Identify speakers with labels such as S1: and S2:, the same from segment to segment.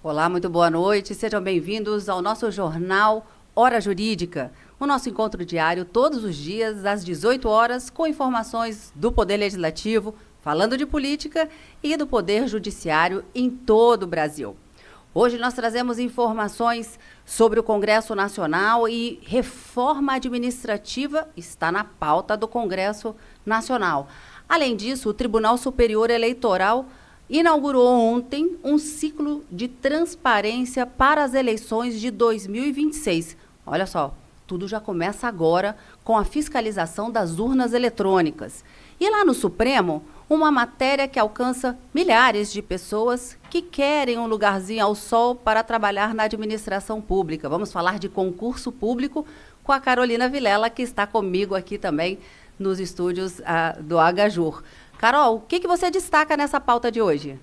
S1: Olá, muito boa noite. Sejam bem-vindos ao nosso jornal Hora Jurídica. O nosso encontro diário todos os dias às 18 horas com informações do Poder Legislativo, falando de política e do Poder Judiciário em todo o Brasil. Hoje nós trazemos informações sobre o Congresso Nacional e reforma administrativa está na pauta do Congresso Nacional. Além disso, o Tribunal Superior Eleitoral inaugurou ontem um ciclo de transparência para as eleições de 2026. Olha só, tudo já começa agora com a fiscalização das urnas eletrônicas. E lá no Supremo, uma matéria que alcança milhares de pessoas que querem um lugarzinho ao sol para trabalhar na administração pública. Vamos falar de concurso público com a Carolina Vilela, que está comigo aqui também nos estúdios do Agajur. Carol, o que você destaca nessa pauta de hoje?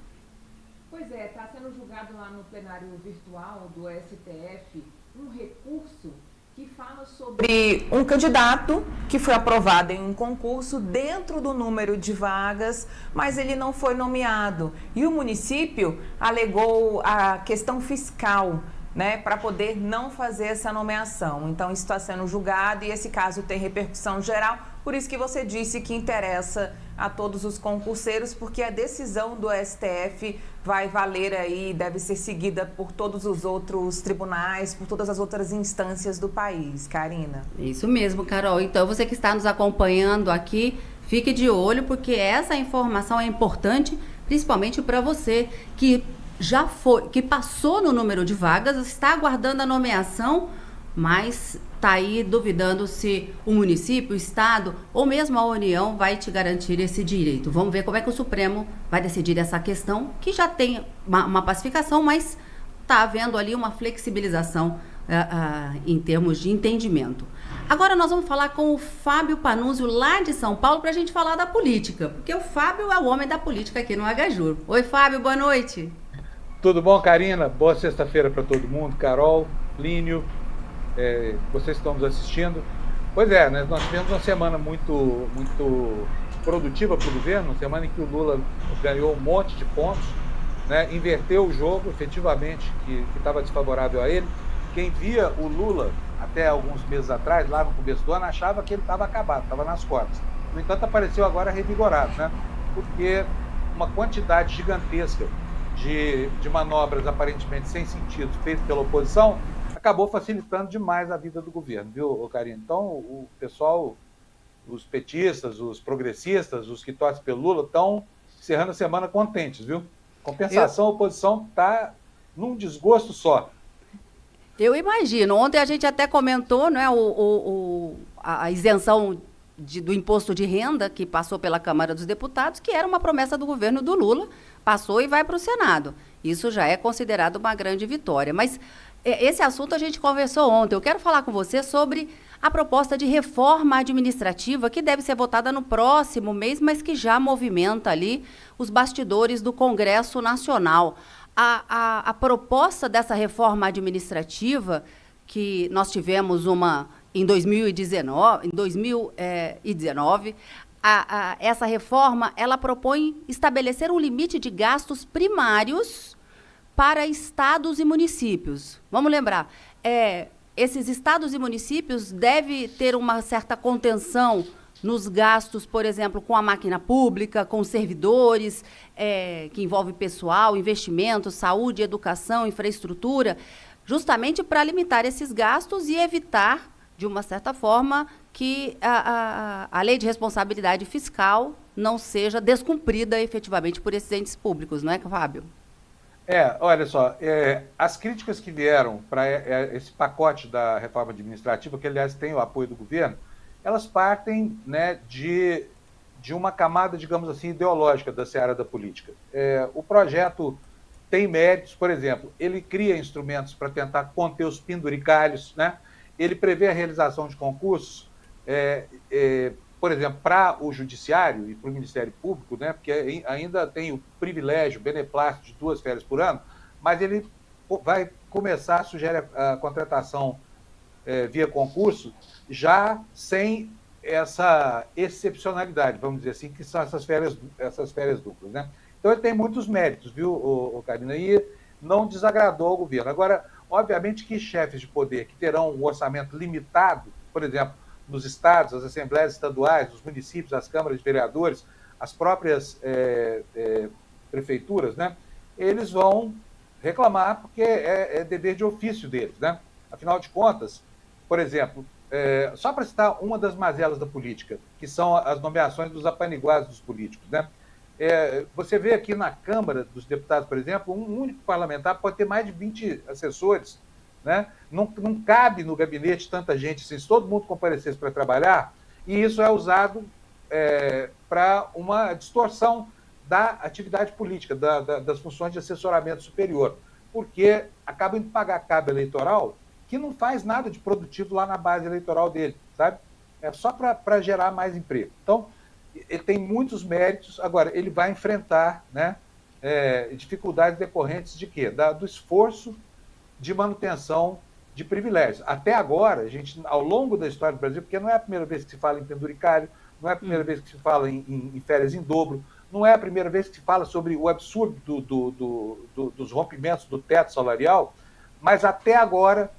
S2: Pois é, está sendo julgado lá no plenário virtual do STF um recurso que fala sobre um candidato que foi aprovado em um concurso dentro do número de vagas, mas ele não foi nomeado. E o município alegou a questão fiscal, né, para poder não fazer essa nomeação. Então, isso está sendo julgado e esse caso tem repercussão geral. Por isso que você disse que interessa a todos os concurseiros, porque a decisão do STF vai valer aí, deve ser seguida por todos os outros tribunais, por todas as outras instâncias do país. Karina.
S1: Isso mesmo, Carol. Então, você que está nos acompanhando aqui, fique de olho, porque essa informação é importante, principalmente para você que que passou no número de vagas, está aguardando a nomeação, mas está aí duvidando se o município, o estado ou mesmo a União vai te garantir esse direito. Vamos ver como é que o Supremo vai decidir essa questão, que já tem uma pacificação, mas está havendo ali uma flexibilização em termos de entendimento. Agora nós vamos falar com o Fábio Panunzio, lá de São Paulo, para a gente falar da política, porque o Fábio é o homem da política aqui no Agajur. Oi, Fábio, boa noite.
S3: Tudo bom, Karina? Boa sexta-feira para todo mundo. Carol, Plínio, vocês estão nos assistindo. Pois é, né, nós tivemos uma semana muito produtiva para o governo, uma semana em que o Lula ganhou um monte de pontos, né, inverteu o jogo, efetivamente, que estava desfavorável a ele. Quem via o Lula até alguns meses atrás, lá no começo do ano, achava que ele estava acabado, estava nas cordas. No entanto, apareceu agora revigorado, né, porque uma quantidade gigantesca de manobras aparentemente sem sentido feitas pela oposição, acabou facilitando demais a vida do governo, viu, Karine? Então, o pessoal, os petistas, os progressistas, os que torcem pelo Lula, estão encerrando a semana contentes, viu? Compensação, a oposição está num desgosto só.
S1: Eu imagino. Ontem a gente até comentou, né, a isenção do imposto de renda que passou pela Câmara dos Deputados, que era uma promessa do governo do Lula, passou e vai para o Senado. Isso já é considerado uma grande vitória. Mas esse assunto a gente conversou ontem. Eu quero falar com você sobre a proposta de reforma administrativa que deve ser votada no próximo mês, mas que já movimenta ali os bastidores do Congresso Nacional. A proposta dessa reforma administrativa, que nós tivemos uma em 2019, essa reforma, ela propõe estabelecer um limite de gastos primários para estados e municípios. Vamos lembrar, esses estados e municípios devem ter uma certa contenção nos gastos, por exemplo, com a máquina pública, com servidores, que envolve pessoal, investimentos, saúde, educação, infraestrutura, justamente para limitar esses gastos e evitar, de uma certa forma, que a lei de responsabilidade fiscal não seja descumprida efetivamente por esses entes públicos, não é, Fábio?
S3: Olha só, as críticas que vieram para esse pacote da reforma administrativa, que aliás tem o apoio do governo, elas partem, né, de uma camada, digamos assim, ideológica da seara da política. O projeto tem méritos, por exemplo, ele cria instrumentos para tentar conter os penduricalhos, né? Ele prevê a realização de concursos, por exemplo, para o Judiciário e para o Ministério Público, né, porque ainda tem o privilégio, o beneplácito de 2 férias por ano, mas ele vai começar, sugere a contratação via concurso, já sem essa excepcionalidade, vamos dizer assim, que são essas férias duplas, né? Então ele tem muitos méritos, viu, Karina? E não desagradou ao governo. Agora, obviamente que chefes de poder que terão um orçamento limitado, por exemplo, nos estados, as assembleias estaduais, os municípios, as câmaras de vereadores, as próprias prefeituras, né, eles vão reclamar porque é dever de ofício deles, né? Afinal de contas, por exemplo, só para citar uma das mazelas da política, que são as nomeações dos apaniguados dos políticos, né? Você vê aqui na Câmara dos Deputados, por exemplo, um único parlamentar pode ter mais de 20 assessores, né? Não cabe no gabinete tanta gente, assim, se todo mundo comparecesse para trabalhar, e isso é usado para uma distorção da atividade política, das funções de assessoramento superior, porque acaba indo pagar cabo eleitoral que não faz nada de produtivo lá na base eleitoral dele, sabe? É só para gerar mais emprego. Então, ele tem muitos méritos. Agora, ele vai enfrentar, né, dificuldades decorrentes de quê? Do esforço de manutenção de privilégios. Até agora, a gente, ao longo da história do Brasil, porque não é a primeira vez que se fala em penduricalho, não é a primeira vez que se fala em férias em dobro, não é a primeira vez que se fala sobre o absurdo dos rompimentos do teto salarial, mas até agora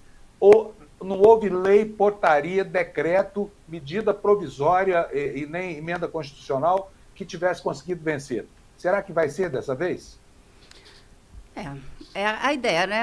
S3: não houve lei, portaria, decreto, medida provisória e nem emenda constitucional que tivesse conseguido vencer. Será que vai ser dessa vez?
S1: É a ideia, né?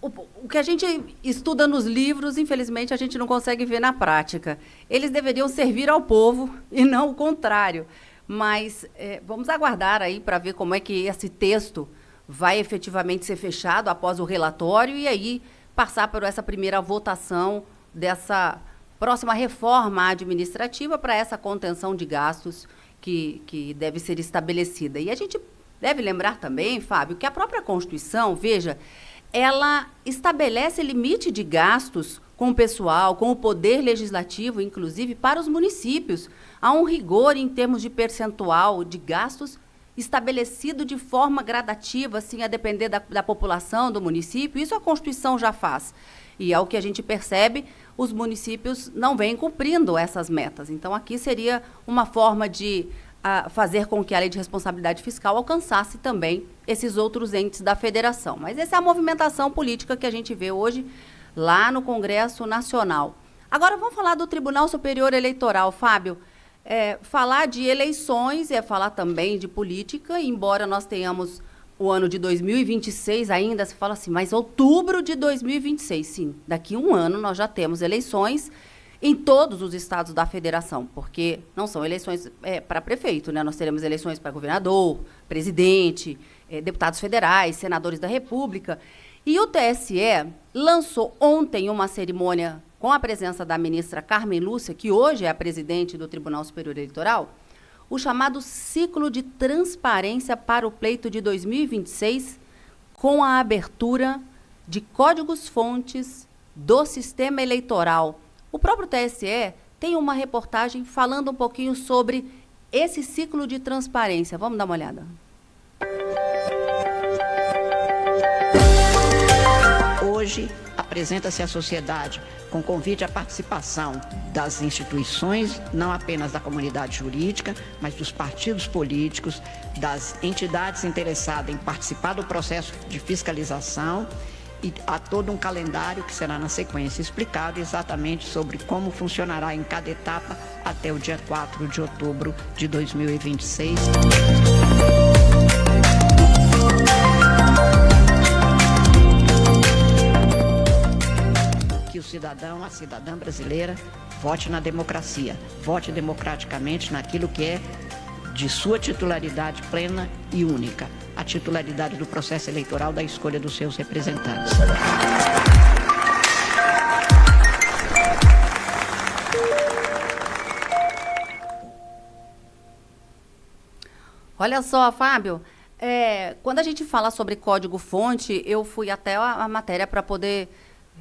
S1: O que a gente estuda nos livros, infelizmente, a gente não consegue ver na prática. Eles deveriam servir ao povo e não o contrário. Mas vamos aguardar aí para ver como é que esse texto vai efetivamente ser fechado após o relatório e aí passar por essa primeira votação dessa próxima reforma administrativa para essa contenção de gastos que deve ser estabelecida. E a gente deve lembrar também, Fábio, que a própria Constituição, veja, ela estabelece limite de gastos com o pessoal, com o poder legislativo, inclusive para os municípios. Há um rigor em termos de percentual de gastos estabelecido de forma gradativa, assim, a depender da população do município. Isso a Constituição já faz. E ao que a gente percebe, os municípios não vêm cumprindo essas metas. Então, aqui seria uma forma de fazer com que a Lei de Responsabilidade Fiscal alcançasse também esses outros entes da federação. Mas essa é a movimentação política que a gente vê hoje lá no Congresso Nacional. Agora, vamos falar do Tribunal Superior Eleitoral, Fábio. Falar de eleições é falar também de política, embora nós tenhamos o ano de 2026 ainda, se fala assim, mas outubro de 2026, sim, daqui a um ano nós já temos eleições em todos os estados da federação, porque não são eleições para prefeito, né? Nós teremos eleições para governador, presidente, deputados federais, senadores da República. E o TSE lançou ontem uma cerimônia com a presença da ministra Carmen Lúcia, que hoje é a presidente do Tribunal Superior Eleitoral, o chamado ciclo de transparência para o pleito de 2026, com a abertura de códigos-fontes do sistema eleitoral. O próprio TSE tem uma reportagem falando um pouquinho sobre esse ciclo de transparência. Vamos dar uma olhada.
S4: Hoje, apresenta-se à sociedade com convite à participação das instituições, não apenas da comunidade jurídica, mas dos partidos políticos, das entidades interessadas em participar do processo de fiscalização, e há todo um calendário que será na sequência explicado exatamente sobre como funcionará em cada etapa até o dia 4 de outubro de 2026. Que o cidadão, a cidadã brasileira, vote na democracia, vote democraticamente naquilo que é de sua titularidade plena e única, a titularidade do processo eleitoral da escolha dos seus representantes.
S1: Olha só, Fábio, quando a gente fala sobre código-fonte, eu fui até a matéria para poder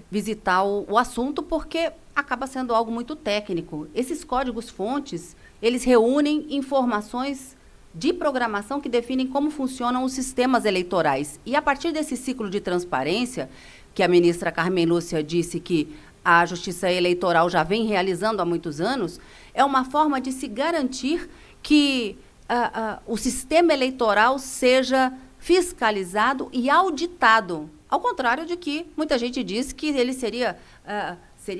S1: visitar o assunto, porque acaba sendo algo muito técnico. Esses códigos-fontes, eles reúnem informações de programação que definem como funcionam os sistemas eleitorais. E a partir desse ciclo de transparência, que a ministra Carmen Lúcia disse que a Justiça Eleitoral já vem realizando há muitos anos, é uma forma de se garantir que o sistema eleitoral seja fiscalizado e auditado. Ao contrário de que muita gente disse que ele seria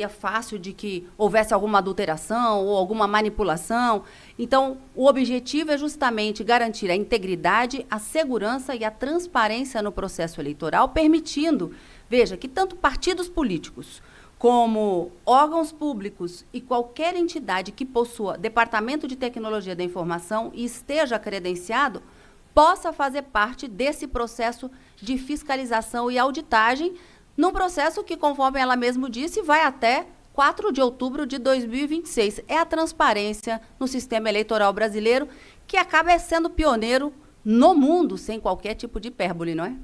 S1: fácil de que houvesse alguma adulteração ou alguma manipulação. Então, o objetivo é justamente garantir a integridade, a segurança e a transparência no processo eleitoral, permitindo, veja, que tanto partidos políticos como órgãos públicos e qualquer entidade que possua Departamento de Tecnologia da Informação e esteja credenciado, possa fazer parte desse processo de fiscalização e auditagem, num processo que, conforme ela mesma disse, vai até 4 de outubro de 2026. É a transparência no sistema eleitoral brasileiro que acaba sendo pioneiro no mundo, sem qualquer tipo de hipérbole, não é?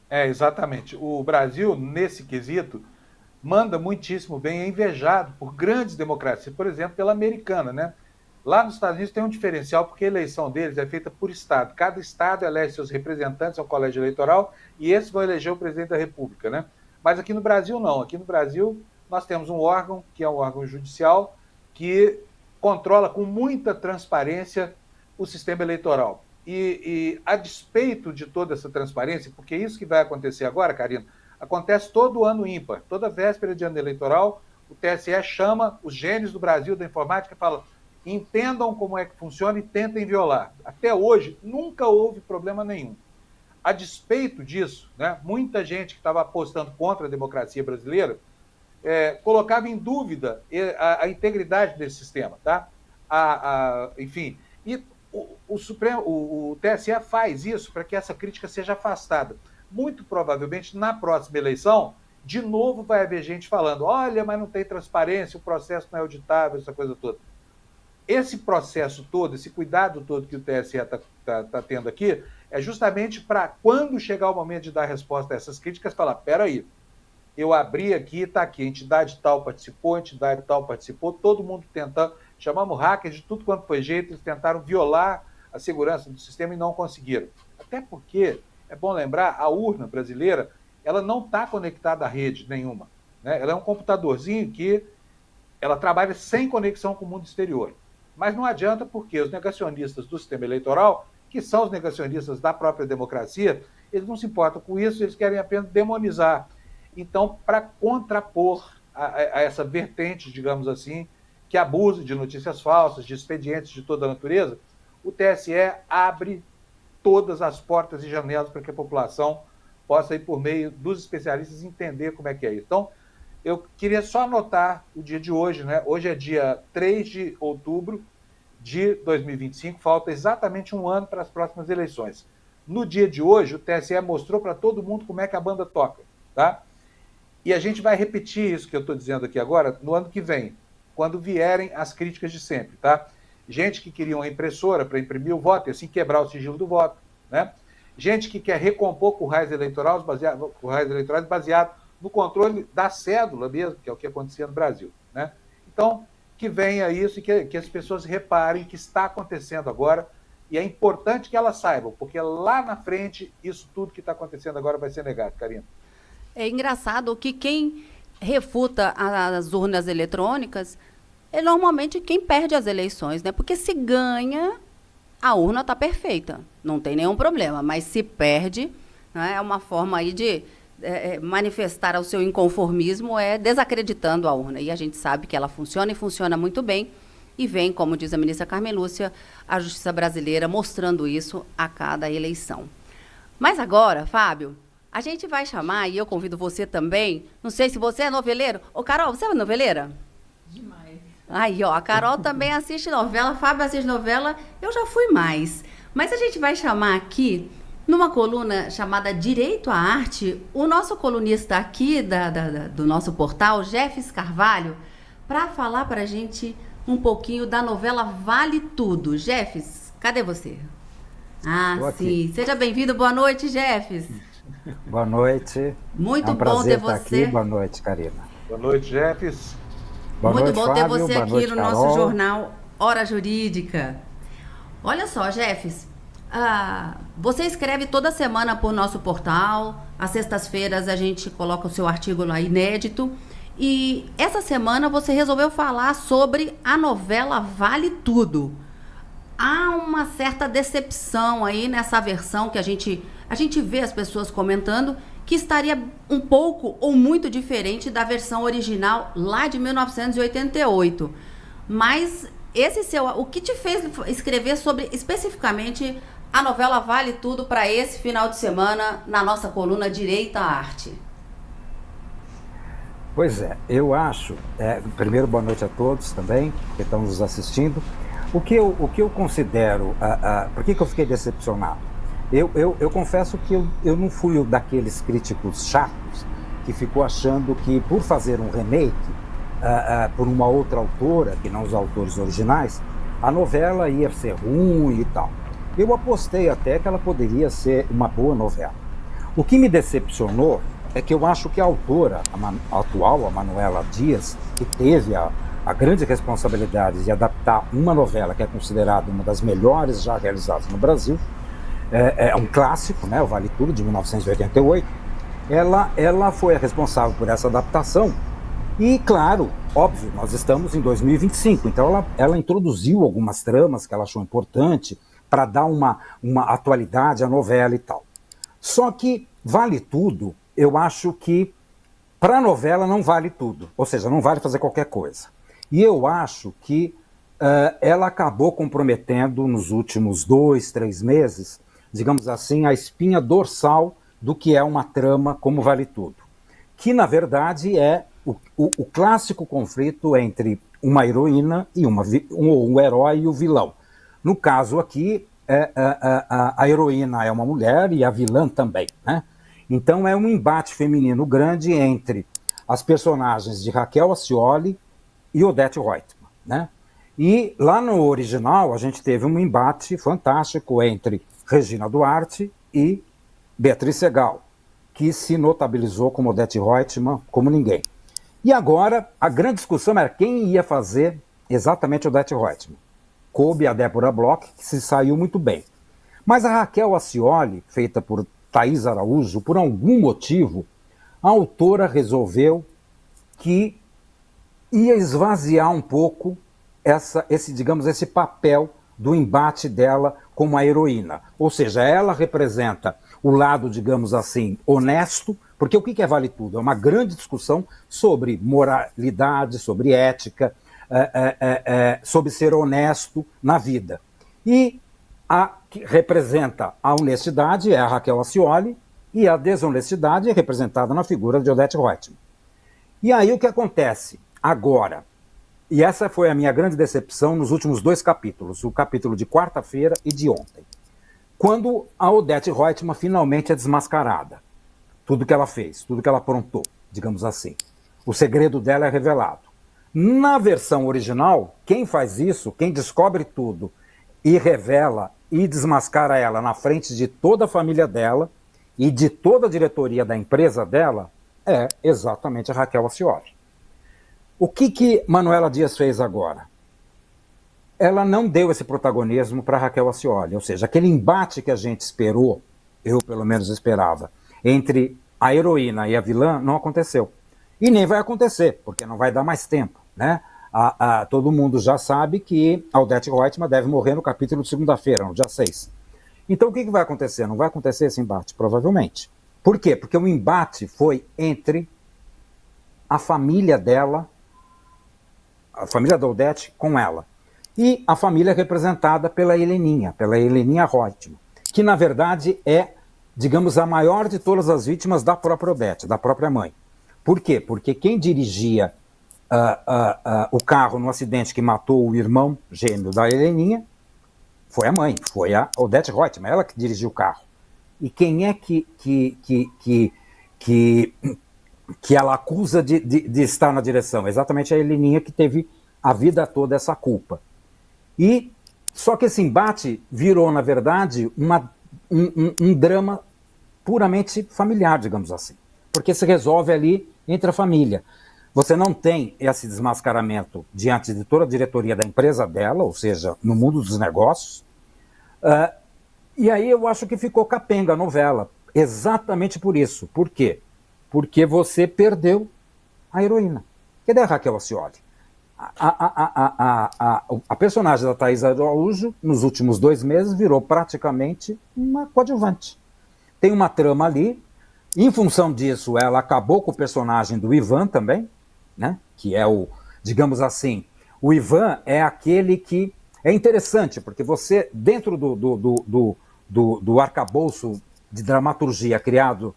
S3: É, exatamente. O Brasil, nesse quesito, manda muitíssimo bem, é invejado por grandes democracias, por exemplo, pela americana, né? Lá nos Estados Unidos tem um diferencial, porque a eleição deles é feita por estado. Cada estado elege seus representantes ao colégio eleitoral e esses vão eleger o presidente da República, né? Mas aqui no Brasil, não. Aqui no Brasil, nós temos um órgão, que é um órgão judicial, que controla com muita transparência o sistema eleitoral. E a despeito de toda essa transparência, porque isso que vai acontecer agora, Karina, acontece todo ano ímpar. Toda véspera de ano eleitoral, o TSE chama os gênios do Brasil da informática e fala: entendam como é que funciona e tentem violar. Até hoje, nunca houve problema nenhum. A despeito disso, né, muita gente que estava apostando contra a democracia brasileira colocava em dúvida a integridade desse sistema. Tá? Enfim, e o TSE faz isso para que essa crítica seja afastada. Muito provavelmente, na próxima eleição, de novo vai haver gente falando: olha, mas não tem transparência, o processo não é auditável, essa coisa toda. Esse processo todo, esse cuidado todo que o TSE está tendo aqui, é justamente para, quando chegar o momento de dar resposta a essas críticas, falar: peraí, eu abri aqui, está aqui, a entidade tal participou, todo mundo tentando, chamamos hackers de tudo quanto foi jeito, eles tentaram violar a segurança do sistema e não conseguiram. Até porque, é bom lembrar, a urna brasileira, ela não está conectada à rede nenhuma, né? Ela é um computadorzinho que ela trabalha sem conexão com o mundo exterior. Mas não adianta, porque os negacionistas do sistema eleitoral, que são os negacionistas da própria democracia, eles não se importam com isso, eles querem apenas demonizar. Então, para contrapor a essa vertente, digamos assim, que abusa de notícias falsas, de expedientes de toda a natureza, o TSE abre todas as portas e janelas para que a população possa ir, por meio dos especialistas, entender como é que é isso. Então, eu queria só anotar o dia de hoje, né? Hoje é dia 3 de outubro de 2025, falta exatamente um ano para as próximas eleições. No dia de hoje, o TSE mostrou para todo mundo como é que a banda toca, tá? E a gente vai repetir isso que eu estou dizendo aqui agora no ano que vem, quando vierem as críticas de sempre, tá? Gente que queria uma impressora para imprimir o voto e assim quebrar o sigilo do voto, né? Gente que quer recompor currais eleitorais baseado no controle da cédula mesmo, que é o que acontecia no Brasil, né? Então, que venha isso e que as pessoas reparem que está acontecendo agora, e é importante que elas saibam, porque lá na frente, isso tudo que está acontecendo agora vai ser negado, Karina.
S1: É engraçado que quem refuta as urnas eletrônicas é normalmente quem perde as eleições, né? Porque se ganha, a urna está perfeita, não tem nenhum problema, mas se perde, né, é uma forma aí de manifestar o seu inconformismo, desacreditando a urna. E a gente sabe que ela funciona e funciona muito bem. E vem, como diz a ministra Carmen Lúcia, a Justiça brasileira mostrando isso a cada eleição. Mas agora, Fábio, a gente vai chamar, e eu convido você também, não sei se você é noveleiro. Ô, Carol, você é noveleira?
S2: Demais.
S1: Aí, ó, a Carol também assiste novela, Fábio assiste novela, eu já fui mais. Mas a gente vai chamar aqui, numa coluna chamada Direito à Arte, o nosso colunista aqui do nosso portal, Jeffs Carvalho, para falar para a gente um pouquinho da novela Vale Tudo. Jeffs, cadê você? Ah, sim. Seja bem-vindo. Boa noite, Jeffs.
S5: Boa noite.
S1: Muito
S5: é um
S1: bom ter
S5: prazer estar
S1: você.
S5: aqui. Boa noite, Karina.
S3: Boa noite, Jeffs.
S5: Boa
S1: Muito
S5: noite,
S1: bom ter
S5: Fábio.
S1: você
S5: Boa
S1: aqui
S5: noite,
S1: no
S5: Carol.
S1: nosso jornal Hora Jurídica. Olha só, Jeffs, você escreve toda semana por nosso portal. Às sextas-feiras a gente coloca o seu artigo lá inédito. E essa semana você resolveu falar sobre a novela Vale Tudo. há uma certa decepção aí nessa versão que a gente vê as pessoas comentando, que estaria um pouco ou muito diferente da versão original lá de 1988. Mas o que te fez escrever sobre especificamente a novela Vale Tudo para esse final de semana na nossa coluna Direito à Arte?
S5: Pois é, eu acho, primeiro boa noite a todos também que estão nos assistindo. O que eu considero, por que eu fiquei decepcionado? Eu confesso que eu não fui daqueles críticos chatos que ficou achando que por fazer um remake por uma outra autora, que não os autores originais, a novela ia ser ruim e tal. Eu apostei até que ela poderia ser uma boa novela. O que me decepcionou é que eu acho que a autora, a atual, a Manuela Dias, que teve a grande responsabilidade de adaptar uma novela que é considerada uma das melhores já realizadas no Brasil, é um clássico, né, o Vale Tudo, de 1988, ela foi a responsável por essa adaptação. E, claro, óbvio, nós estamos em 2025, então ela introduziu algumas tramas que ela achou importante para dar uma atualidade à novela e tal. Só que Vale Tudo, eu acho que para a novela não vale tudo, ou seja, não vale fazer qualquer coisa. E eu acho que ela acabou comprometendo nos últimos 2, 3 meses, digamos assim, a espinha dorsal do que é uma trama como Vale Tudo, que na verdade é o clássico conflito entre uma heroína e um herói e o vilão. No caso aqui, a heroína é uma mulher e a vilã também, né? Então é um embate feminino grande entre as personagens de Raquel Acioli e Odete Roitman, né? E lá no original a gente teve um embate fantástico entre Regina Duarte e Beatriz Segal, que se notabilizou como Odete Roitman como ninguém. E agora a grande discussão era quem ia fazer exatamente Odete Roitman. Coube a Débora Bloch, que se saiu muito bem. Mas a Raquel Acioli, feita por Thaís Araújo, por algum motivo, a autora resolveu que ia esvaziar um pouco esse papel do embate dela como a heroína. Ou seja, ela representa o lado, digamos assim, honesto, porque o que é Vale Tudo? É uma grande discussão sobre moralidade, sobre ética, sobre ser honesto na vida. E a que representa a honestidade é a Raquel Acioli e a desonestidade é representada na figura de Odete Roitman. E aí o que acontece agora? E essa foi a minha grande decepção nos últimos 2 capítulos, o capítulo de quarta-feira e de ontem. Quando a Odete Roitman finalmente é desmascarada. Tudo que ela fez, tudo que ela aprontou, digamos assim. O segredo dela é revelado. Na versão original, quem faz isso, quem descobre tudo e revela e desmascara ela na frente de toda a família dela e de toda a diretoria da empresa dela, é exatamente a Raquel Acioli. O que Manuela Dias fez agora? Ela não deu esse protagonismo para Raquel Acioli, ou seja, aquele embate que a gente esperou, eu pelo menos esperava, entre a heroína e a vilã, não aconteceu. E nem vai acontecer, porque não vai dar mais tempo, né? Todo mundo já sabe que a Odete Roitman deve morrer no capítulo de segunda-feira, no dia 6. Então o que vai acontecer? Não vai acontecer esse embate, provavelmente. Por quê? Porque o embate foi entre a família dela, a família da Odete com ela, e a família representada pela Heleninha Roitman, que na verdade é, digamos, a maior de todas as vítimas da própria Odete, da própria mãe. Por quê? Porque quem dirigia o carro no acidente que matou o irmão gêmeo da Heleninha foi a mãe, foi a Odete Roitman, ela que dirigiu o carro. E quem é que ela acusa de estar na direção? Exatamente a Heleninha, que teve a vida toda essa culpa. E só que esse embate virou, na verdade, um drama puramente familiar, digamos assim. Porque se resolve ali entre a família. Você não tem esse desmascaramento diante de toda a diretoria da empresa dela, ou seja, no mundo dos negócios. E aí eu acho que ficou capenga a novela. Exatamente por isso. Por quê? Porque você perdeu a heroína. Cadê a Raquel Acioli? A personagem da Thaís Araújo, nos últimos 2 meses, virou praticamente uma coadjuvante. Tem uma trama ali. Em função disso, ela acabou com o personagem do Ivan também, né? Que é o, digamos assim, o Ivan é aquele que é interessante, porque você, dentro do arcabouço de dramaturgia criado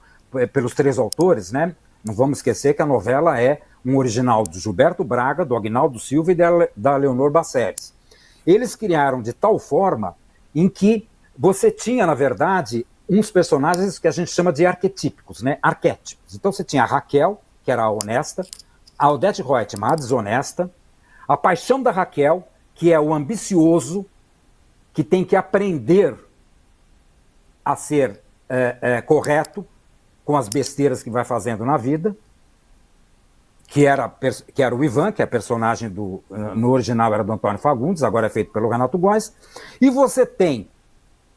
S5: pelos 3 autores, né? Não vamos esquecer que a novela é um original do Gilberto Braga, do Aguinaldo Silva e da Leonor Basseres. Eles criaram de tal forma em que você tinha, na verdade, uns personagens que a gente chama de arquetípicos, né? Arquétipos. Então você tinha a Raquel, que era a honesta, a Odete Roitman, a desonesta, a paixão da Raquel, que é o ambicioso, que tem que aprender a ser correto com as besteiras que vai fazendo na vida, que era o Ivan, que é personagem no original era do Antônio Fagundes, agora é feito pelo Renato Góes, e você tem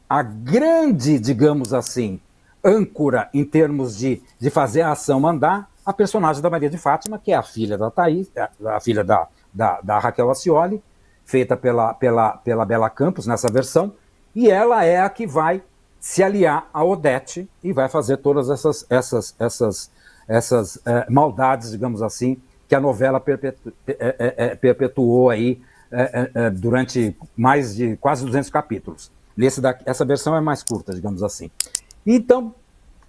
S5: a grande, digamos assim, âncora em termos de fazer a ação andar, a personagem da Maria de Fátima, que é a filha da Thaís, a filha da Raquel Acioli, feita pela Bela Campos nessa versão, e ela é a que vai se aliar a Odete e vai fazer todas essas maldades, digamos assim, que a novela perpetuou aí durante mais de quase 200 capítulos. Essa versão é mais curta, digamos assim. Então, o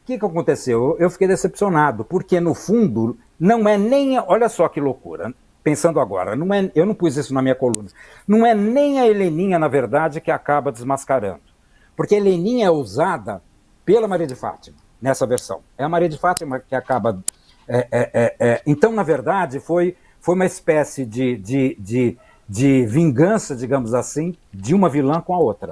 S5: que aconteceu? Eu fiquei decepcionado, porque no fundo não é nem... Olha só que loucura, pensando agora, eu não pus isso na minha coluna, não é nem a Heleninha, na verdade, que acaba desmascarando. Porque a Heleninha é usada pela Maria de Fátima, nessa versão. É a Maria de Fátima que acaba... Então, na verdade, foi uma espécie de vingança, digamos assim, de uma vilã com a outra.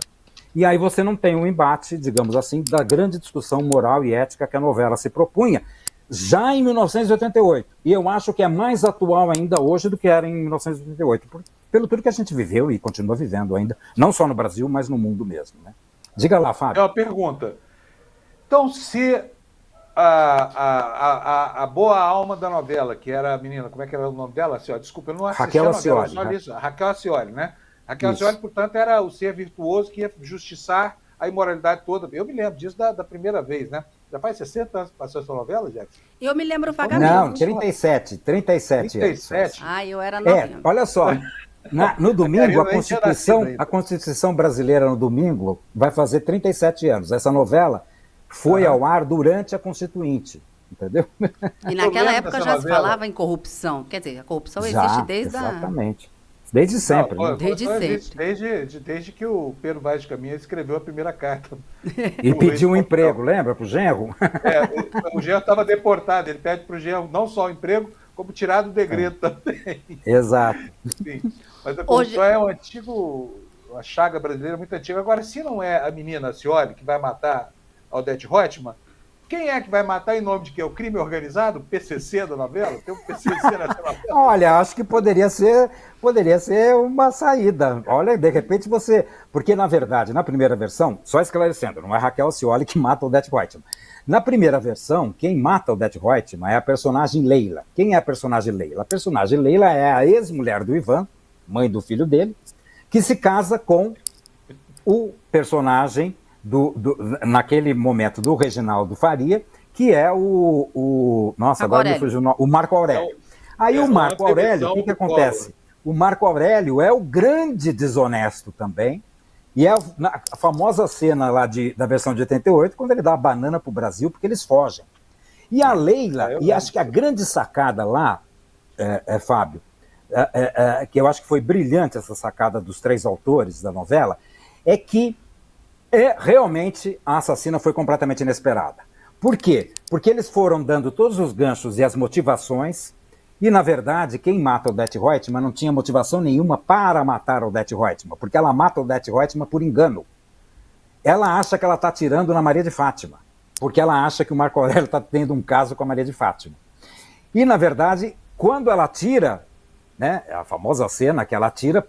S5: E aí você não tem um embate, digamos assim, da grande discussão moral e ética que a novela se propunha, já em 1988. E eu acho que é mais atual ainda hoje do que era em 1988, pelo tudo que a gente viveu e continua vivendo ainda, não só no Brasil, mas no mundo mesmo, né? Diga lá, Fábio.
S3: É uma pergunta. Então, se a boa alma da novela, que era a menina, como é que era o nome dela? Assim, ó, desculpa, eu não assisti
S5: Raquel
S3: a novela,
S5: Acioli,
S3: só Raquel Acioli, né? Raquel Acioli, portanto, era o ser virtuoso que ia justiçar a imoralidade toda. Eu me lembro disso da primeira vez, né? Já faz 60 anos que passou essa novela, Jackson?
S1: Eu me lembro vagamente.
S5: Não, 37 anos.
S1: Ah, eu era novinha.
S5: Olha só, no domingo, a Constituição brasileira no domingo vai fazer 37 anos. Essa novela foi ao ar durante a Constituinte, entendeu?
S1: E naquela época já se falava em corrupção. Quer dizer, a corrupção existe desde
S5: exatamente. Desde sempre.
S3: Não,
S5: né?
S1: Desde sempre.
S3: Desde que o Pedro Vaz de Caminha escreveu a primeira carta.
S5: E pediu um emprego, lembra, para o genro?
S3: O genro estava deportado, ele pede para o genro não só o emprego, como tirar do degredo também.
S5: Exato.
S3: Enfim, mas a corrupção é uma chaga brasileira muito antiga. Agora, se não é a menina Acioli que vai matar a Odete Roitman, quem é que vai matar em nome de quê? O crime organizado? O PCC da novela? Tem um PCC nessa novela?
S5: Olha, acho que poderia ser uma saída. Olha, de repente você... Porque, na verdade, na primeira versão, só esclarecendo, não é Raquel Acioli que mata a Odete Roitman. Na primeira versão, quem mata a Odete Roitman é a personagem Leila. Quem é a personagem Leila? A personagem Leila é a ex-mulher do Ivan, mãe do filho dele, que se casa com o personagem naquele momento do Reginaldo Faria, que é o Marco Aurélio. Aí o Marco Aurélio, o que acontece? O Marco Aurélio é o grande desonesto também, e é a famosa cena lá da versão de 88, quando ele dá a banana para o Brasil, porque eles fogem. E a Leila, e acho que a grande sacada lá, Fábio, que eu acho que foi brilhante essa sacada dos 3 autores da novela, é que realmente a assassina foi completamente inesperada. Por quê? Porque eles foram dando todos os ganchos e as motivações, e na verdade quem mata a Odete Roitman não tinha motivação nenhuma para matar a Odete Roitman, porque ela mata a Odete Roitman por engano. Ela acha que ela está atirando na Maria de Fátima, porque ela acha que o Marco Aurélio está tendo um caso com a Maria de Fátima. E na verdade, quando ela atira, né, a famosa cena que ela atira,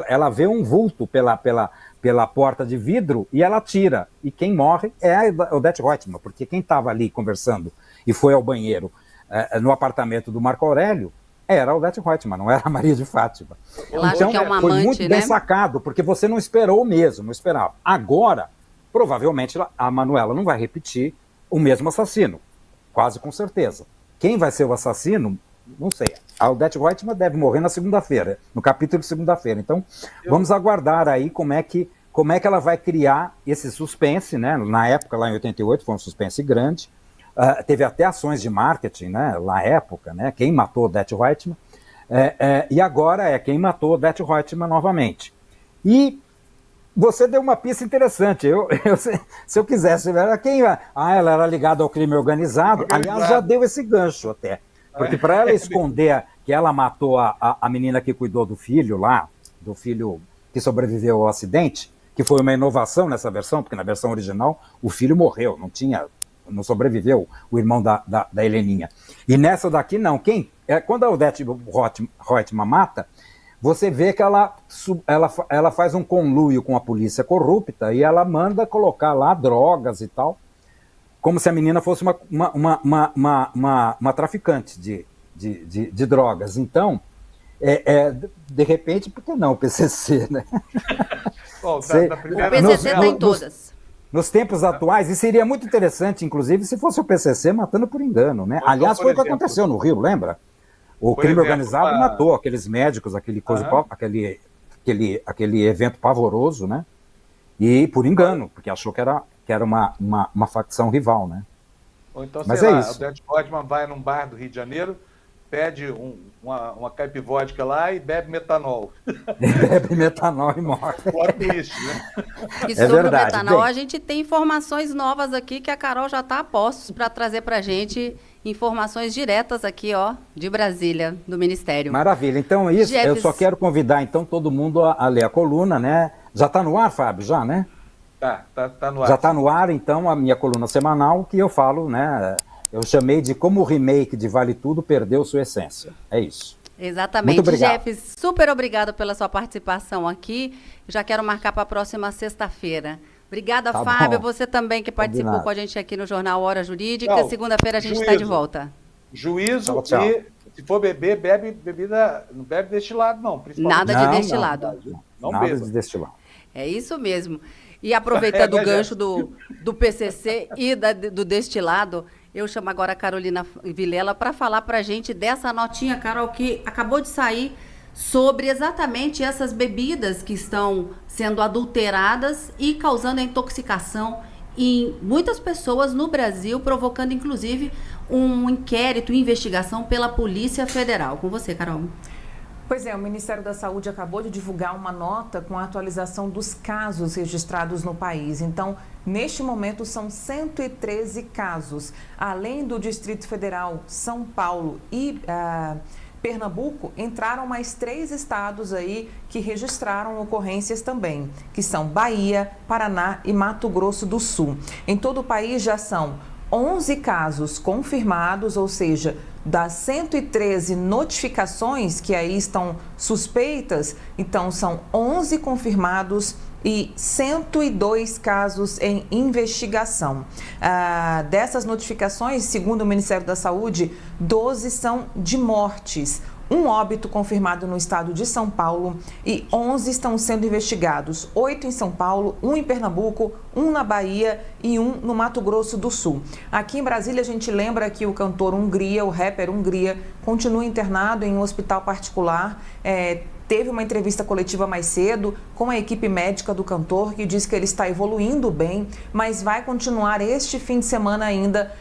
S5: ela vê um vulto pela porta de vidro e ela atira. E quem morre é a Odete Roitman, porque quem estava ali conversando e foi ao banheiro no apartamento do Marco Aurélio Era a Odete Reutemann, não era a Maria de Fátima.
S1: Ela acha que é uma
S5: foi
S1: amante,
S5: muito
S1: né?
S5: bem sacado, porque você não esperou mesmo, não esperava. Agora, provavelmente, a Manuela não vai repetir o mesmo assassino, quase com certeza. Quem vai ser o assassino, não sei. A Odete Reutemann deve morrer na segunda-feira, no capítulo de segunda-feira. Então, vamos aguardar aí como é que ela vai criar esse suspense, né? Na época, lá em 88, foi um suspense grande. Teve até ações de marketing, né? Na época, né? Quem matou Odete Reutemann. E agora é quem matou Odete Reutemann novamente. E você deu uma pista interessante. Se eu quisesse, ela era ligada ao crime organizado. Aliás, já deu esse gancho até. Porque para ela esconder que ela matou a menina que cuidou do filho lá, do filho que sobreviveu ao acidente, que foi uma inovação nessa versão, porque na versão original o filho morreu, não sobreviveu o irmão da Heleninha. E nessa daqui não. Quando a Odete Reutemann mata, você vê que ela faz um conluio com a polícia corrupta e ela manda colocar lá drogas e tal, como se a menina fosse uma traficante de drogas. Então, de repente, por que não o PCC, né?
S3: Bom,
S1: O PCC está em todas.
S5: Nos tempos atuais, e seria muito interessante, inclusive, se fosse o PCC matando por engano, né?
S3: Então,
S5: aliás, foi o que aconteceu no Rio, lembra? O crime organizado matou aqueles médicos, aquele evento pavoroso, né? E por engano, porque achou que era uma facção rival, né?
S3: Ou então,
S5: Mas
S3: sei lá,
S5: isso.
S3: a Odete Reutemann vai num bar do Rio de Janeiro, pede uma caipivódica lá e bebe metanol.
S5: Bebe metanol e morre.
S3: Plot twist, né?
S1: E sobre
S5: verdade.
S1: o metanol,
S5: Bem,
S1: a gente tem informações novas aqui que a Carol já está a postos para trazer para a gente informações diretas aqui, ó, de Brasília, do Ministério.
S5: maravilha. Então, isso, eu
S1: Jefes.
S5: só quero convidar, então, todo mundo a ler a coluna, né? Já está no ar, Fábio? Já, né?
S3: Tá no ar.
S5: Já está no ar, então, a minha coluna semanal, que eu falo, né? Eu chamei de Como o Remake de Vale Tudo Perdeu Sua Essência. É isso.
S1: Exatamente.
S5: Muito obrigado.
S1: Jeff, super obrigado pela sua participação aqui. Já quero marcar para a próxima sexta-feira. Obrigada,
S5: Tá
S1: Fábio.
S5: bom.
S1: Você também que participou
S5: Combinado.
S1: com a gente aqui no Jornal Hora Jurídica.
S3: Tchau.
S1: Segunda-feira a gente está
S3: Juízo.
S1: de volta.
S3: Juízo
S5: Tchau.
S3: e, se for beber, bebe bebida, não bebe destilado, não. Principalmente.
S1: Nada de destilado.
S3: Não
S5: Nada
S3: beba.
S5: de destilado.
S1: É isso mesmo. E aproveitando o
S3: né,
S1: gancho do PCC e do destilado, eu chamo agora a Carolina Vilela para falar para a gente dessa notinha, Carol, que acabou de sair sobre exatamente essas bebidas que estão sendo adulteradas e causando intoxicação em muitas pessoas no Brasil, provocando inclusive um inquérito, investigação pela Polícia Federal. Com você, Carol.
S2: Pois é, o Ministério da Saúde acabou de divulgar uma nota com a atualização dos casos registrados no país. Então, neste momento, são 113 casos. Além do Distrito Federal, São Paulo e Pernambuco, entraram mais 3 estados aí que registraram ocorrências também, que são Bahia, Paraná e Mato Grosso do Sul. Em todo o país já são 11 casos confirmados, ou seja, das 113 notificações que aí estão suspeitas, então são 11 confirmados e 102 casos em investigação. Dessas notificações, segundo o Ministério da Saúde, 12 são de mortes. Um óbito confirmado no estado de São Paulo e 11 estão sendo investigados. 8 em São Paulo, 1 em Pernambuco, 1 na Bahia e 1 no Mato Grosso do Sul. Aqui em Brasília, a gente lembra que o cantor Hungria, o rapper Hungria, continua internado em um hospital particular. Teve uma entrevista coletiva mais cedo com a equipe médica do cantor, que diz que ele está evoluindo bem, mas vai continuar este fim de semana ainda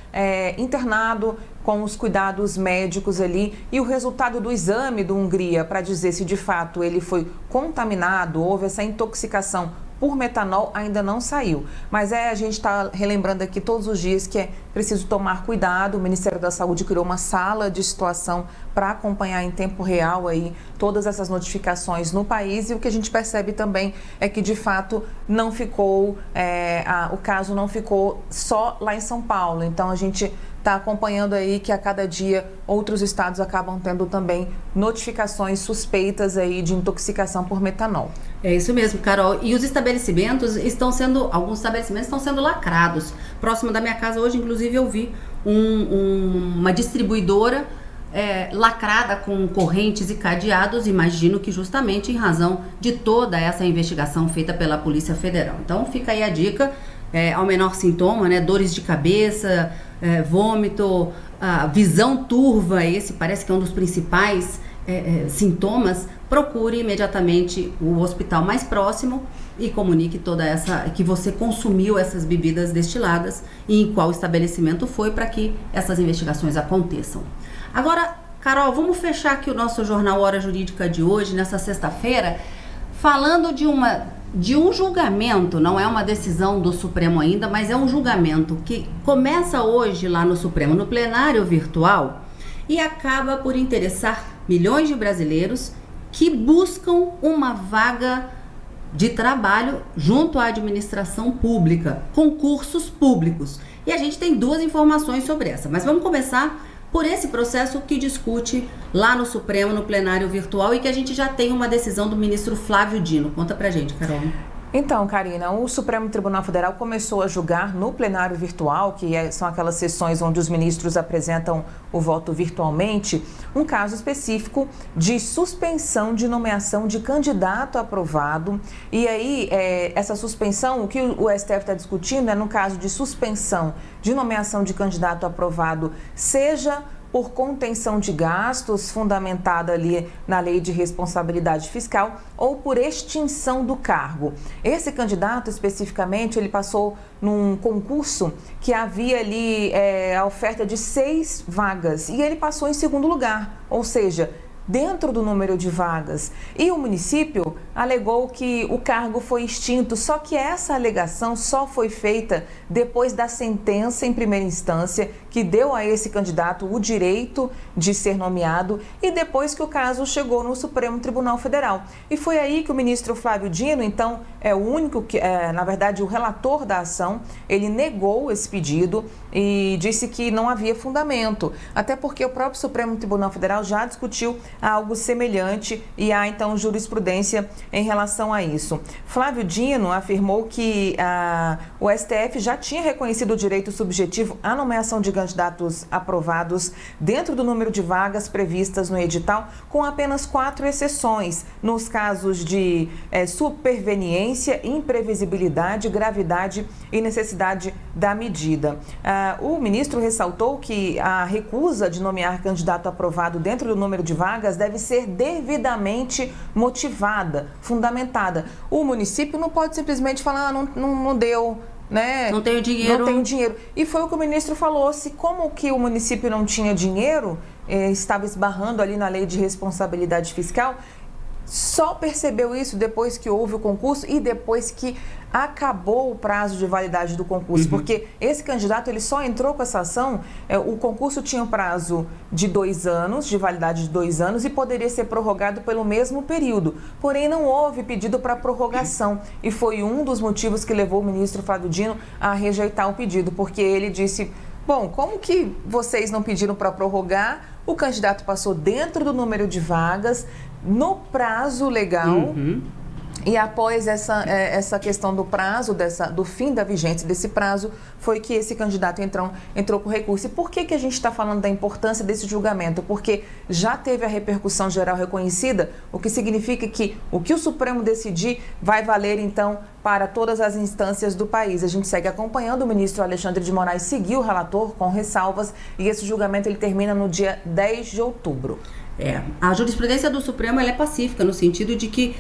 S2: internado com os cuidados médicos ali. E o resultado do exame do Hungria para dizer se de fato ele foi contaminado, houve essa intoxicação por metanol, ainda não saiu. Mas a gente está relembrando aqui todos os dias que é preciso tomar cuidado. O Ministério da Saúde criou uma sala de situação para acompanhar em tempo real aí todas essas notificações no país. E o que a gente percebe também é que, de fato, não ficou, o caso não ficou só lá em São Paulo. Então, a gente está acompanhando aí que a cada dia outros estados acabam tendo também notificações suspeitas aí de intoxicação por metanol.
S1: É isso mesmo, Carol. E os estabelecimentos alguns estabelecimentos estão sendo lacrados. Próximo da minha casa hoje, inclusive, eu vi uma distribuidora lacrada com correntes e cadeados, imagino que justamente em razão de toda essa investigação feita pela Polícia Federal. Então fica aí a dica, ao menor sintoma, né, dores de cabeça, vômito, visão turva, esse parece que é um dos principais sintomas, procure imediatamente o hospital mais próximo e comunique que você consumiu essas bebidas destiladas e em qual estabelecimento foi, para que essas investigações aconteçam. Agora, Carol, vamos fechar aqui o nosso Jornal Hora Jurídica de hoje, nessa sexta-feira, falando de um julgamento, não é uma decisão do Supremo ainda, mas é um julgamento que começa hoje lá no Supremo, no plenário virtual, e acaba por interessar milhões de brasileiros que buscam uma vaga de trabalho junto à administração pública, concursos públicos. E a gente tem duas informações sobre essa, mas vamos começar por esse processo que discute lá no Supremo, no plenário virtual, e que a gente já tem uma decisão do ministro Flávio Dino. Conta pra gente, Carol.
S2: Então, Karina, o Supremo Tribunal Federal começou a julgar no plenário virtual, que são aquelas sessões onde os ministros apresentam o voto virtualmente, um caso específico de suspensão de nomeação de candidato aprovado. E aí, essa suspensão, o que o STF está discutindo é no caso de suspensão de nomeação de candidato aprovado, seja por contenção de gastos, fundamentada ali na Lei de Responsabilidade Fiscal, ou por extinção do cargo. Esse candidato, especificamente, ele passou num concurso que havia ali a oferta de 6 vagas, e ele passou em segundo lugar, ou seja, dentro do número de vagas. E o município alegou que o cargo foi extinto, só que essa alegação só foi feita depois da sentença em primeira instância, que deu a esse candidato o direito de ser nomeado, e depois que o caso chegou no Supremo Tribunal Federal. E foi aí que o ministro Flávio Dino, então, é o único que, na verdade, o relator da ação, ele negou esse pedido e disse que não havia fundamento, até porque o próprio Supremo Tribunal Federal já discutiu algo semelhante e há, então, jurisprudência em relação a isso. Flávio Dino afirmou que o STF já tinha reconhecido o direito subjetivo à nomeação de candidatos aprovados dentro do número de vagas previstas no edital, com apenas 4 exceções, nos casos de superveniência, imprevisibilidade, gravidade e necessidade da medida. O ministro ressaltou que a recusa de nomear candidato aprovado dentro do número de vagas deve ser devidamente motivada, fundamentada. O município não pode simplesmente falar, não deu, né?
S1: Não tenho dinheiro.
S2: Não tenho dinheiro. E foi o que o ministro falou, se como que o município não tinha dinheiro, estava esbarrando ali na Lei de Responsabilidade Fiscal, só percebeu isso depois que houve o concurso e depois que acabou o prazo de validade do concurso, porque esse candidato ele só entrou com essa ação, o concurso tinha um prazo de 2 anos, de validade de 2 anos, e poderia ser prorrogado pelo mesmo período, porém não houve pedido para prorrogação, e foi um dos motivos que levou o ministro Flávio Dino a rejeitar o pedido, porque ele disse, bom, como que vocês não pediram para prorrogar, o candidato passou dentro do número de vagas, no prazo legal, e após essa questão do prazo, do fim da vigência desse prazo, foi que esse candidato entrou com recurso. E por que a gente está falando da importância desse julgamento? Porque já teve a repercussão geral reconhecida, o que significa que o que o Supremo decidir vai valer, então, para todas as instâncias do país. A gente segue acompanhando, o ministro Alexandre de Moraes seguiu o relator com ressalvas, e esse julgamento ele termina no dia 10 de outubro.
S1: A jurisprudência do Supremo ela é pacífica, no sentido de que,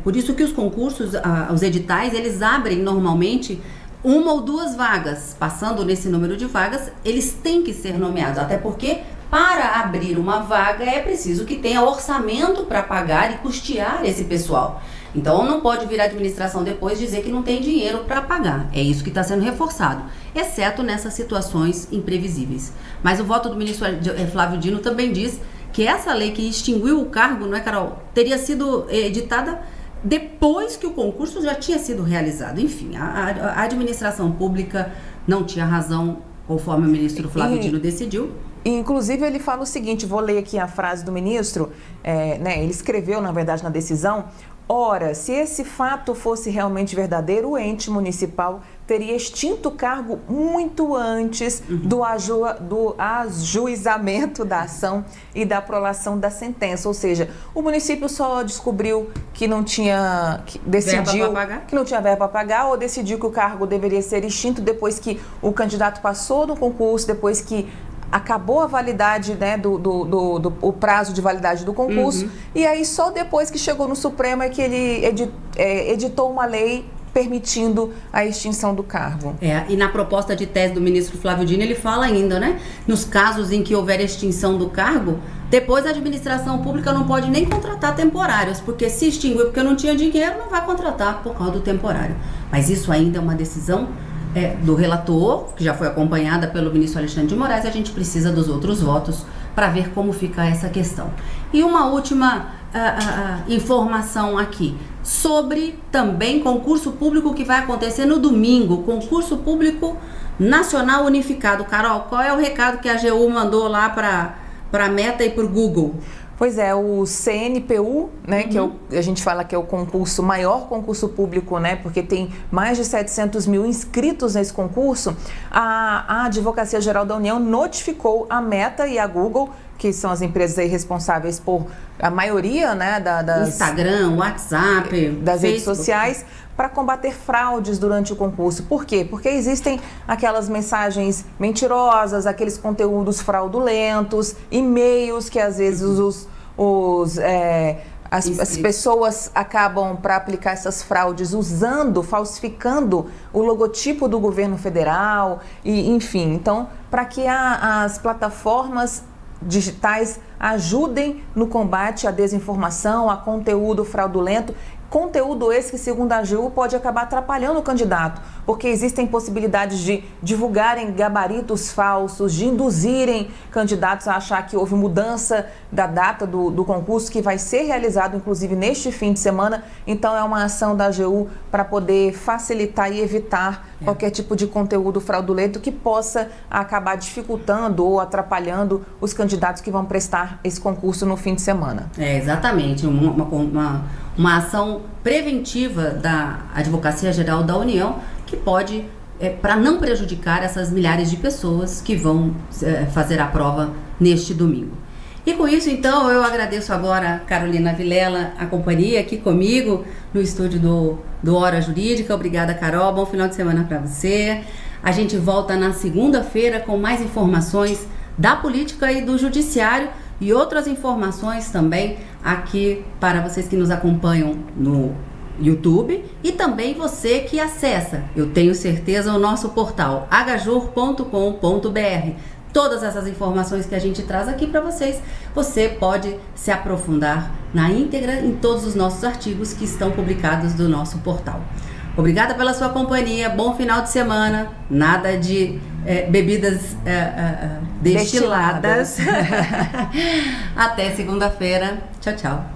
S1: por isso que os concursos, os editais, eles abrem normalmente 1 ou 2 vagas. Passando nesse número de vagas, eles têm que ser nomeados, até porque para abrir uma vaga é preciso que tenha orçamento para pagar e custear esse pessoal. Então não pode vir a administração depois dizer que não tem dinheiro para pagar. É isso que está sendo reforçado, exceto nessas situações imprevisíveis. Mas o voto do ministro Flávio Dino também diz que essa lei que extinguiu o cargo, não é, Carol, teria sido editada depois que o concurso já tinha sido realizado. Enfim, a administração pública não tinha razão, conforme o ministro Flávio Dino decidiu.
S2: Inclusive, ele fala o seguinte, vou ler aqui a frase do ministro, ele escreveu, na verdade, na decisão, Ora, se esse fato fosse realmente verdadeiro, o ente municipal teria extinto o cargo muito antes do ajuizamento da ação e da prolação da sentença. Ou seja, o município só descobriu que não tinha, decidiu que não tinha verba para pagar, ou decidiu que o cargo deveria ser extinto depois que o candidato passou no concurso, depois que acabou a validade, né, o prazo de validade do concurso, e aí só depois que chegou no Supremo é que ele editou uma lei permitindo a extinção do cargo.
S1: E na proposta de tese do ministro Flávio Dino, ele fala ainda, né? Nos casos em que houver extinção do cargo, depois a administração pública não pode nem contratar temporários, porque se extinguiu porque não tinha dinheiro, não vai contratar por causa do temporário. Mas isso ainda é uma decisão do relator, que já foi acompanhada pelo ministro Alexandre de Moraes, e a gente precisa dos outros votos para ver como fica essa questão. E uma última informação aqui, sobre também concurso público que vai acontecer no domingo, concurso público nacional unificado. Carol, qual é o recado que a AGU mandou lá para a Meta e para o Google?
S2: Pois é, o CNPU, né, que a gente fala que é o maior concurso público, né, porque tem mais de 700 mil inscritos nesse concurso, a Advocacia Geral da União notificou a Meta e a Google, que são as empresas aí responsáveis por a maioria, né, das
S1: Instagram, WhatsApp,
S2: das redes sociais, para combater fraudes durante o concurso. Por quê? Porque existem aquelas mensagens mentirosas, aqueles conteúdos fraudulentos, e-mails que às vezes as pessoas acabam, para aplicar essas fraudes, falsificando o logotipo do governo federal, e enfim. Então, para que as plataformas digitais ajudem no combate à desinformação, a conteúdo fraudulento, conteúdo esse que, segundo a AGU, pode acabar atrapalhando o candidato, porque existem possibilidades de divulgarem gabaritos falsos, de induzirem candidatos a achar que houve mudança da data do concurso, que vai ser realizado, inclusive, neste fim de semana. Então, é uma ação da AGU para poder facilitar e evitar qualquer tipo de conteúdo fraudulento que possa acabar dificultando ou atrapalhando os candidatos que vão prestar esse concurso no fim de semana.
S1: Exatamente. Uma ação preventiva da Advocacia Geral da União, que pode, para não prejudicar essas milhares de pessoas que vão fazer a prova neste domingo. E com isso, então, eu agradeço agora a Carolina Vilela, a companhia aqui comigo no estúdio do Hora Jurídica. Obrigada, Carol. Bom final de semana para você. A gente volta na segunda-feira com mais informações da política e do judiciário, e outras informações também aqui para vocês que nos acompanham no YouTube, e também você que acessa, eu tenho certeza, o nosso portal hjur.com.br. Todas essas informações que a gente traz aqui para vocês, você pode se aprofundar na íntegra em todos os nossos artigos que estão publicados do nosso portal. Obrigada pela sua companhia, bom final de semana, nada de bebidas destiladas. Até segunda-feira, tchau, tchau.